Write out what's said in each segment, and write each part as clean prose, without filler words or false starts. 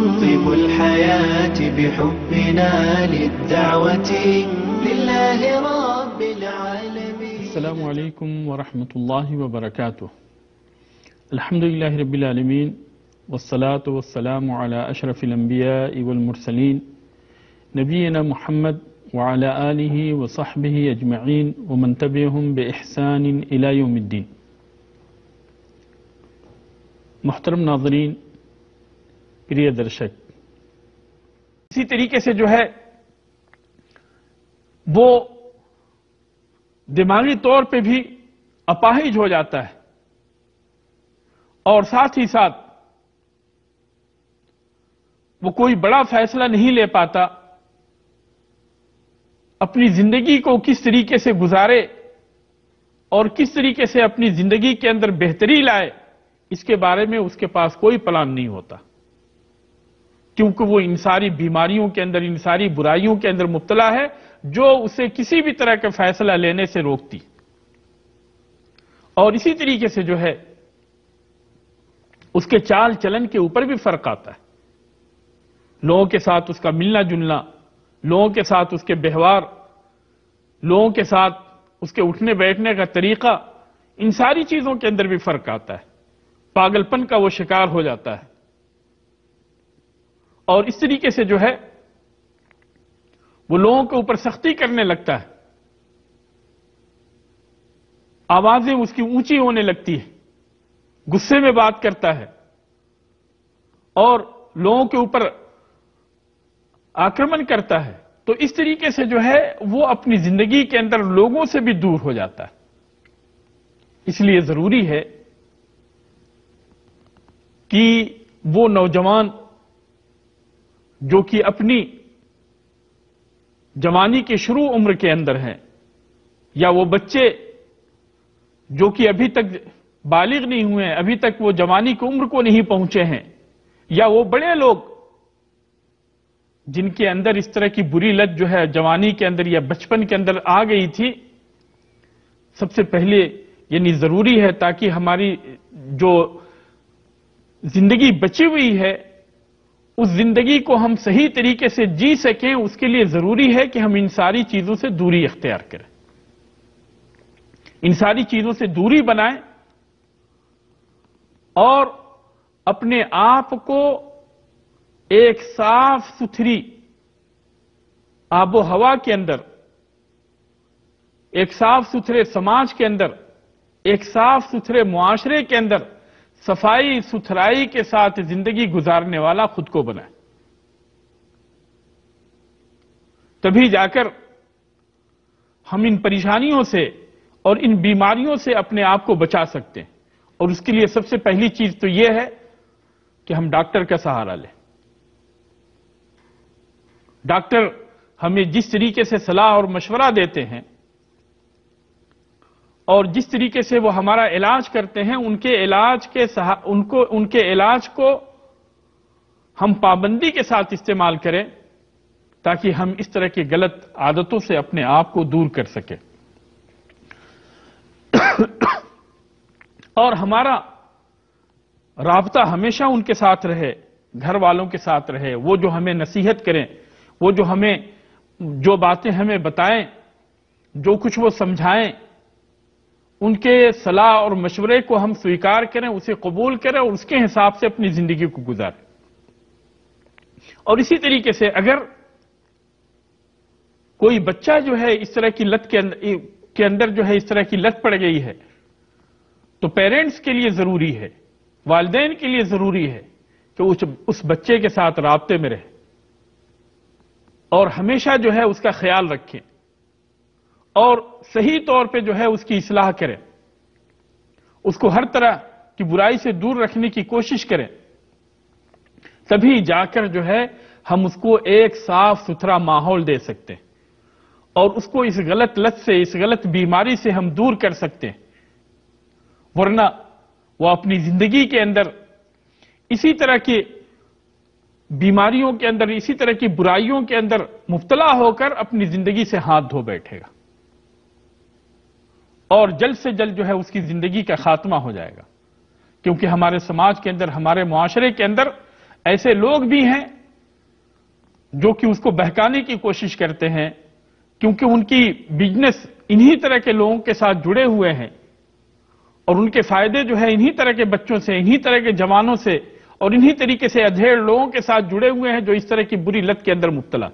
طيب الحياة بحبنا للدعوة لله رب العالمين. السلام عليكم ورحمة الله وبركاته. الحمد لله رب العالمين والصلاة والسلام على أشرف الأنبياء والمرسلين نبينا محمد وعلى آله وصحبه أجمعين ومن تبعهم بإحسان إلى يوم الدين. محترم ناظرین، پریہ درشک، اسی طریقے سے جو ہے وہ دماغی طور پہ بھی اپاہج ہو جاتا ہے اور ساتھ ہی ساتھ وہ کوئی بڑا فیصلہ نہیں لے پاتا، اپنی زندگی کو کس طریقے سے گزارے اور کس طریقے سے اپنی زندگی کے اندر بہتری لائے، اس کے بارے میں اس کے پاس کوئی پلان نہیں ہوتا، کیونکہ وہ ان ساری بیماریوں کے اندر، ان ساری برائیوں کے اندر مبتلا ہے جو اسے کسی بھی طرح کا فیصلہ لینے سے روکتی۔ اور اسی طریقے سے جو ہے اس کے چال چلن کے اوپر بھی فرق آتا ہے، لوگوں کے ساتھ اس کا ملنا جلنا، لوگوں کے ساتھ اس کے ویوہار، لوگوں کے ساتھ اس کے اٹھنے بیٹھنے کا طریقہ، ان ساری چیزوں کے اندر بھی فرق آتا ہے، پاگل پن کا وہ شکار ہو جاتا ہے۔ اور اس طریقے سے جو ہے وہ لوگوں کے اوپر سختی کرنے لگتا ہے، آوازیں اس کی اونچی ہونے لگتی ہے، غصے میں بات کرتا ہے اور لوگوں کے اوپر آکرمن کرتا ہے۔ تو اس طریقے سے جو ہے وہ اپنی زندگی کے اندر لوگوں سے بھی دور ہو جاتا ہے۔ اس لیے ضروری ہے کہ وہ نوجوان جو کہ اپنی جوانی کے شروع عمر کے اندر ہیں، یا وہ بچے جو کہ ابھی تک بالغ نہیں ہوئے ہیں، ابھی تک وہ جوانی کی عمر کو نہیں پہنچے ہیں، یا وہ بڑے لوگ جن کے اندر اس طرح کی بری لت جو ہے جوانی کے اندر یا بچپن کے اندر آ گئی تھی، سب سے پہلے یعنی ضروری ہے تاکہ ہماری جو زندگی بچی ہوئی ہے اس زندگی کو ہم صحیح طریقے سے جی سکیں، اس کے لیے ضروری ہے کہ ہم ان ساری چیزوں سے دوری اختیار کریں، ان ساری چیزوں سے دوری بنائیں اور اپنے آپ کو ایک صاف ستھری آب و ہوا کے اندر، ایک صاف ستھرے سماج کے اندر، ایک صاف ستھرے معاشرے کے اندر صفائی ستھرائی کے ساتھ زندگی گزارنے والا خود کو بنائے، تبھی جا کر ہم ان پریشانیوں سے اور ان بیماریوں سے اپنے آپ کو بچا سکتے ہیں۔ اور اس کے لیے سب سے پہلی چیز تو یہ ہے کہ ہم ڈاکٹر کا سہارا لیں۔ ڈاکٹر ہمیں جس طریقے سے صلاح اور مشورہ دیتے ہیں اور جس طریقے سے وہ ہمارا علاج کرتے ہیں، ان کے علاج کو ہم پابندی کے ساتھ استعمال کریں تاکہ ہم اس طرح کی غلط عادتوں سے اپنے آپ کو دور کر سکیں، اور ہمارا رابطہ ہمیشہ ان کے ساتھ رہے، گھر والوں کے ساتھ رہے، وہ جو ہمیں نصیحت کریں، وہ جو باتیں ہمیں بتائیں، جو کچھ وہ سمجھائیں، ان کے صلاح اور مشورے کو ہم سویکار کریں، اسے قبول کریں اور اس کے حساب سے اپنی زندگی کو گزاریں۔ اور اسی طریقے سے اگر کوئی بچہ جو ہے اس طرح کی لت کے اندر جو ہے اس طرح کی لت پڑ گئی ہے، تو پیرنٹس کے لیے ضروری ہے، والدین کے لیے ضروری ہے کہ اس بچے کے ساتھ رابطے میں رہے اور ہمیشہ جو ہے اس کا خیال رکھیں اور صحیح طور پہ جو ہے اس کی اصلاح کریں، اس کو ہر طرح کی برائی سے دور رکھنے کی کوشش کریں، تبھی جا کر جو ہے ہم اس کو ایک صاف ستھرا ماحول دے سکتے ہیں اور اس کو اس غلط لت سے، اس غلط بیماری سے ہم دور کر سکتے ہیں۔ ورنہ وہ اپنی زندگی کے اندر اسی طرح کی بیماریوں کے اندر، اسی طرح کی برائیوں کے اندر مبتلا ہو کر اپنی زندگی سے ہاتھ دھو بیٹھے گا اور جلد سے جلد جو ہے اس کی زندگی کا خاتمہ ہو جائے گا، کیونکہ ہمارے سماج کے اندر، ہمارے معاشرے کے اندر ایسے لوگ بھی ہیں جو کہ اس کو بہکانے کی کوشش کرتے ہیں، کیونکہ ان کی بزنس انہی طرح کے لوگوں کے ساتھ جڑے ہوئے ہیں، اور ان کے فائدے جو ہے انہی طرح کے بچوں سے، انہی طرح کے جوانوں سے، اور انہی طریقے سے ادھیڑ لوگوں کے ساتھ جڑے ہوئے ہیں جو اس طرح کی بری لت کے اندر مبتلا۔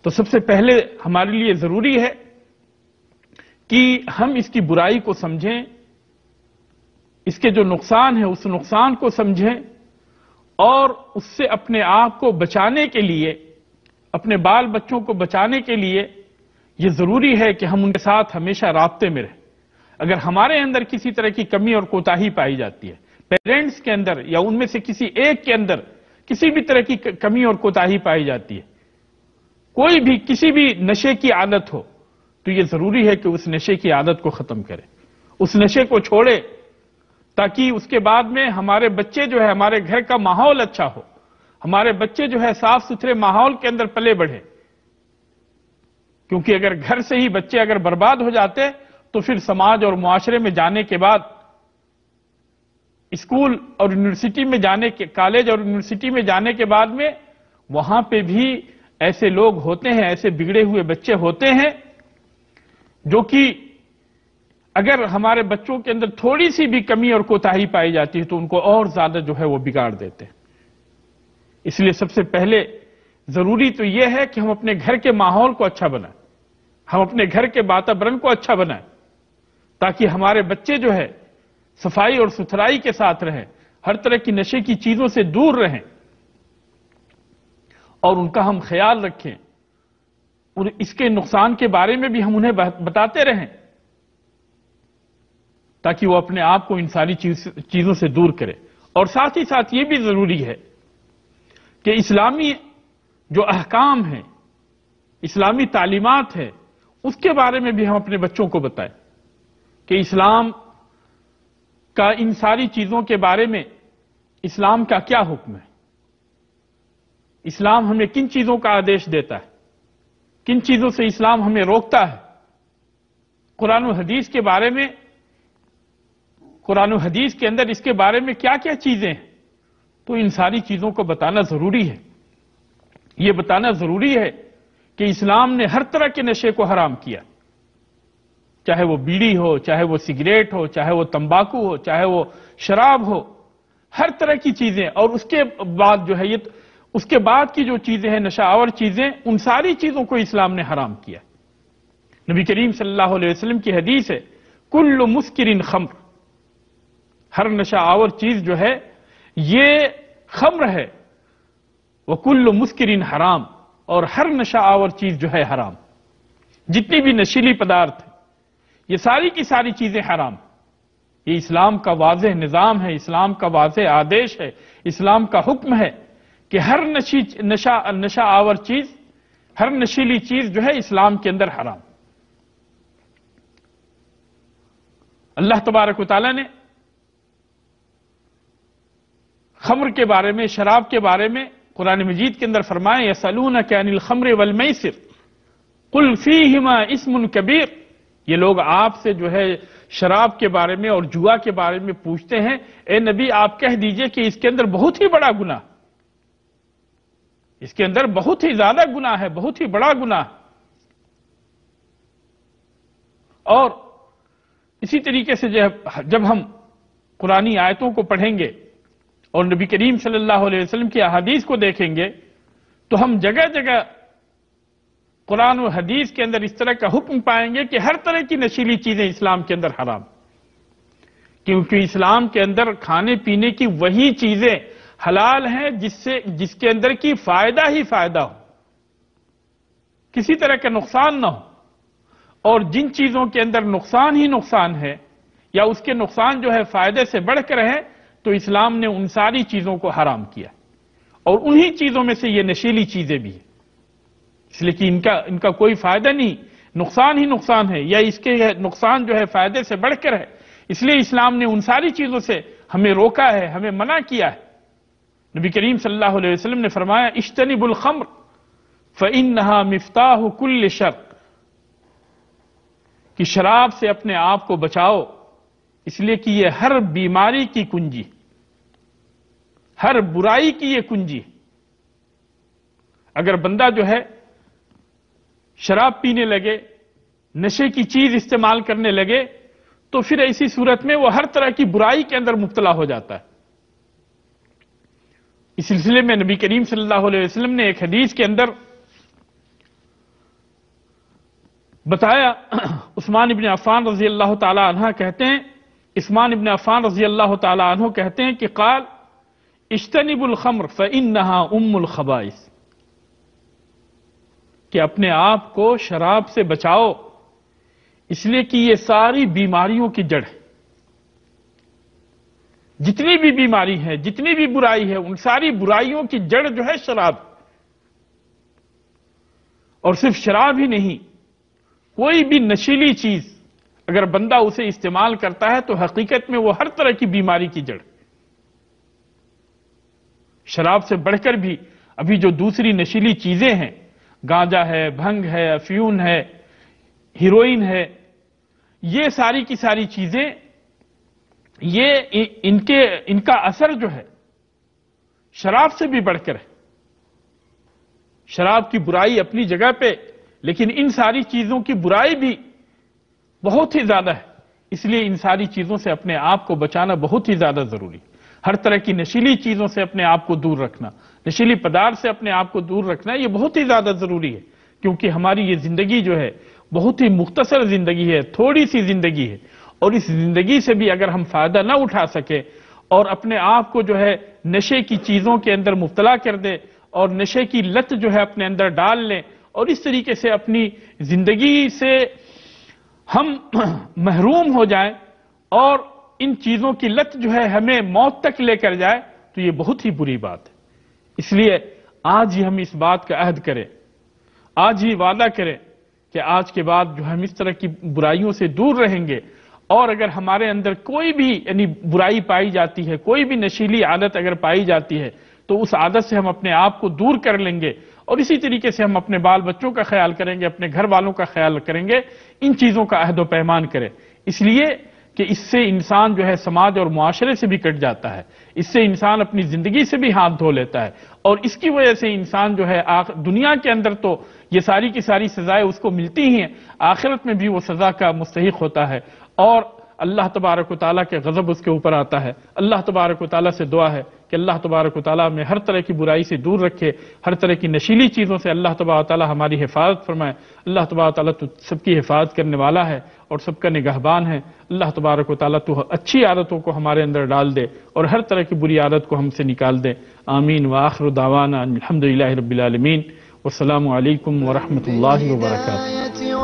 تو سب سے پہلے ہمارے لیے ضروری ہے کہ ہم اس کی برائی کو سمجھیں، اس کے جو نقصان ہے اس نقصان کو سمجھیں، اور اس سے اپنے آپ کو بچانے کے لیے، اپنے بال بچوں کو بچانے کے لیے یہ ضروری ہے کہ ہم ان کے ساتھ ہمیشہ رابطے میں رہیں۔ اگر ہمارے اندر کسی طرح کی کمی اور کوتاہی پائی جاتی ہے، پیرنٹس کے اندر یا ان میں سے کسی ایک کے اندر کسی بھی طرح کی کمی اور کوتاہی پائی جاتی ہے، کوئی بھی کسی بھی نشے کی عادت ہو، تو یہ ضروری ہے کہ اس نشے کی عادت کو ختم کرے، اس نشے کو چھوڑے، تاکہ اس کے بعد میں ہمارے بچے جو ہے، ہمارے گھر کا ماحول اچھا ہو، ہمارے بچے جو ہے صاف ستھرے ماحول کے اندر پلے بڑھے۔ کیونکہ اگر گھر سے ہی بچے اگر برباد ہو جاتے تو پھر سماج اور معاشرے میں جانے کے بعد، اسکول اور یونیورسٹی میں جانے کے، کالج اور یونیورسٹی میں جانے کے بعد میں وہاں پہ بھی ایسے لوگ ہوتے ہیں، ایسے بگڑے ہوئے بچے ہوتے ہیں جو کہ اگر ہمارے بچوں کے اندر تھوڑی سی بھی کمی اور کوتاہی پائی جاتی ہے تو ان کو اور زیادہ جو ہے وہ بگاڑ دیتے ہیں۔ اس لیے سب سے پہلے ضروری تو یہ ہے کہ ہم اپنے گھر کے ماحول کو اچھا بنائیں، ہم اپنے گھر کے واتاورن کو اچھا بنائیں، تاکہ ہمارے بچے جو ہے صفائی اور ستھرائی کے ساتھ رہیں، ہر طرح کی نشے کی چیزوں سے دور رہیں، اور ان کا ہم خیال رکھیں، اور اس کے نقصان کے بارے میں بھی ہم انہیں بتاتے رہیں، تاکہ وہ اپنے آپ کو ان ساری چیزوں سے دور کرے۔ اور ساتھ ہی ساتھ یہ بھی ضروری ہے کہ اسلامی جو احکام ہیں، اسلامی تعلیمات ہے، اس کے بارے میں بھی ہم اپنے بچوں کو بتائیں کہ اسلام کا ان ساری چیزوں کے بارے میں اسلام کا کیا حکم ہے، اسلام ہمیں کن چیزوں کا آدیش دیتا ہے، کن چیزوں سے اسلام ہمیں روکتا ہے، قرآن و حدیث کے بارے میں، قرآن و حدیث کے اندر اس کے بارے میں کیا کیا چیزیں ہیں۔ تو ان ساری چیزوں کو بتانا ضروری ہے۔ یہ بتانا ضروری ہے کہ اسلام نے ہر طرح کے نشے کو حرام کیا، چاہے وہ بیڑی ہو، چاہے وہ سگریٹ ہو، چاہے وہ تمباکو ہو، چاہے وہ شراب ہو، ہر طرح کی چیزیں۔ اور اس کے بعد جو ہے اس کے بعد کی جو چیزیں ہیں، نشہ آور چیزیں، ان ساری چیزوں کو اسلام نے حرام کیا۔ نبی کریم صلی اللہ علیہ وسلم کی حدیث ہے، کل مسکر خمر، ہر نشہ آور چیز جو ہے یہ خمر ہے، وَكُلُّ مُسْكِرٍ حرام، اور ہر نشہ آور چیز جو ہے حرام۔ جتنی بھی نشیلی پدارتھ ہیں، یہ ساری کی ساری چیزیں حرام۔ یہ اسلام کا واضح نظام ہے، اسلام کا واضح آدیش ہے، اسلام کا حکم ہے کہ ہر نشہ آور چیز، ہر نشیلی چیز جو ہے اسلام کے اندر حرام۔ اللہ تبارک و تعالیٰ نے خمر کے بارے میں، شراب کے بارے میں قرآن مجید کے اندر فرمائے، یسألونک عن الخمر والمیسر قل فیہما اسم کبیر۔ یہ لوگ آپ سے جو ہے شراب کے بارے میں اور جوا کے بارے میں پوچھتے ہیں، اے نبی آپ کہہ دیجئے کہ اس کے اندر بہت ہی بڑا گناہ، اس کے اندر بہت ہی زیادہ گناہ ہے، بہت ہی بڑا گناہ۔ اور اسی طریقے سے جب ہم قرآنی آیتوں کو پڑھیں گے اور نبی کریم صلی اللہ علیہ وسلم کی احادیث کو دیکھیں گے تو ہم جگہ جگہ قرآن و حدیث کے اندر اس طرح کا حکم پائیں گے کہ ہر طرح کی نشیلی چیزیں اسلام کے اندر حرام، کیونکہ اسلام کے اندر کھانے پینے کی وہی چیزیں حلال ہیں جس کے اندر کی فائدہ ہی فائدہ ہو، کسی طرح کا نقصان نہ ہو۔ اور جن چیزوں کے اندر نقصان ہی نقصان ہے یا اس کے نقصان جو ہے فائدے سے بڑھ کر ہے تو اسلام نے ان ساری چیزوں کو حرام کیا، اور انہی چیزوں میں سے یہ نشیلی چیزیں بھی ہیں، اس لیے کہ ان کا کوئی فائدہ نہیں، نقصان ہی نقصان ہے، یا اس کے نقصان جو ہے فائدے سے بڑھ کر ہے، اس لیے اسلام نے ان ساری چیزوں سے ہمیں روکا ہے، ہمیں منع کیا ہے۔ نبی کریم صلی اللہ علیہ وسلم نے فرمایا، اجتنبوا الخمر فإنها مفتاح كل شر، کہ شراب سے اپنے آپ کو بچاؤ، اس لیے کہ یہ ہر بیماری کی کنجی، ہر برائی کی یہ کنجی۔ اگر بندہ جو ہے شراب پینے لگے، نشے کی چیز استعمال کرنے لگے، تو پھر ایسی صورت میں وہ ہر طرح کی برائی کے اندر مبتلا ہو جاتا ہے۔ اس سلسلے میں نبی کریم صلی اللہ علیہ وسلم نے ایک حدیث کے اندر بتایا، عثمان ابن عفان رضی اللہ تعالی عنہ کہتے ہیں، عثمان ابن عفان رضی اللہ تعالی عنہ کہتے ہیں کہ قال اجتنبوا الخمر فإنها ام الخبائث، کہ اپنے آپ کو شراب سے بچاؤ، اس لیے کہ یہ ساری بیماریوں کی جڑ ہے۔ جتنی بھی بیماری ہے، جتنی بھی برائی ہے، ان ساری برائیوں کی جڑ جو ہے شراب۔ اور صرف شراب ہی نہیں، کوئی بھی نشیلی چیز اگر بندہ اسے استعمال کرتا ہے تو حقیقت میں وہ ہر طرح کی بیماری کی جڑ۔ شراب سے بڑھ کر بھی ابھی جو دوسری نشیلی چیزیں ہیں، گانجا ہے، بھنگ ہے، افیون ہے، ہیروئن ہے، یہ ساری کی ساری چیزیں، یہ ان کا اثر جو ہے شراب سے بھی بڑھ کر ہے۔ شراب کی برائی اپنی جگہ پہ، لیکن ان ساری چیزوں کی برائی بھی بہت ہی زیادہ ہے۔ اس لیے ان ساری چیزوں سے اپنے آپ کو بچانا بہت ہی زیادہ ضروری ہے۔ ہر طرح کی نشیلی چیزوں سے اپنے آپ کو دور رکھنا، نشیلی پدارث سے اپنے آپ کو دور رکھنا، یہ بہت ہی زیادہ ضروری ہے، کیونکہ ہماری یہ زندگی جو ہے بہت ہی مختصر زندگی ہے، تھوڑی سی زندگی ہے، اور اس زندگی سے بھی اگر ہم فائدہ نہ اٹھا سکے اور اپنے آپ کو جو ہے نشے کی چیزوں کے اندر مبتلا کر دے اور نشے کی لت جو ہے اپنے اندر ڈال لیں، اور اس طریقے سے اپنی زندگی سے ہم محروم ہو جائیں اور ان چیزوں کی لت جو ہے ہمیں موت تک لے کر جائے، تو یہ بہت ہی بری بات ہے۔ اس لیے آج ہی ہم اس بات کا عہد کریں، آج ہی وعدہ کریں کہ آج کے بعد جو ہم اس طرح کی برائیوں سے دور رہیں گے، اور اگر ہمارے اندر کوئی بھی یعنی برائی پائی جاتی ہے، کوئی بھی نشیلی عادت اگر پائی جاتی ہے، تو اس عادت سے ہم اپنے آپ کو دور کر لیں گے، اور اسی طریقے سے ہم اپنے بال بچوں کا خیال کریں گے، اپنے گھر والوں کا خیال کریں گے، ان چیزوں کا عہد و پیمان کریں۔ اس لیے کہ اس سے انسان جو ہے سماج اور معاشرے سے بھی کٹ جاتا ہے، اس سے انسان اپنی زندگی سے بھی ہاتھ دھو لیتا ہے، اور اس کی وجہ سے انسان جو ہے دنیا کے اندر تو یہ ساری کی ساری سزائیں اس کو ملتی ہی ہیں، آخرت میں بھی وہ سزا کا مستحق ہوتا ہے، اور اللہ تبارک و تعالیٰ کے غضب اس کے اوپر آتا ہے۔ اللہ تبارک و تعالیٰ سے دعا ہے کہ اللہ تبارک و تعالیٰ میں ہر طرح کی برائی سے دور رکھے، ہر طرح کی نشیلی چیزوں سے اللہ تبارک و تعالیٰ ہماری حفاظت فرمائے۔ اللہ تبارک و تعالیٰ تو سب کی حفاظت کرنے والا ہے اور سب کا نگہبان ہے۔ اللہ تبارک و تعالیٰ تو اچھی عادتوں کو ہمارے اندر ڈال دے اور ہر طرح کی بری عادت کو ہم سے نکال دے۔ آمین وآخر دعوانا الحمدللہ رب العالمین، والسلام علیکم ورحمۃ اللہ وبرکاتہ۔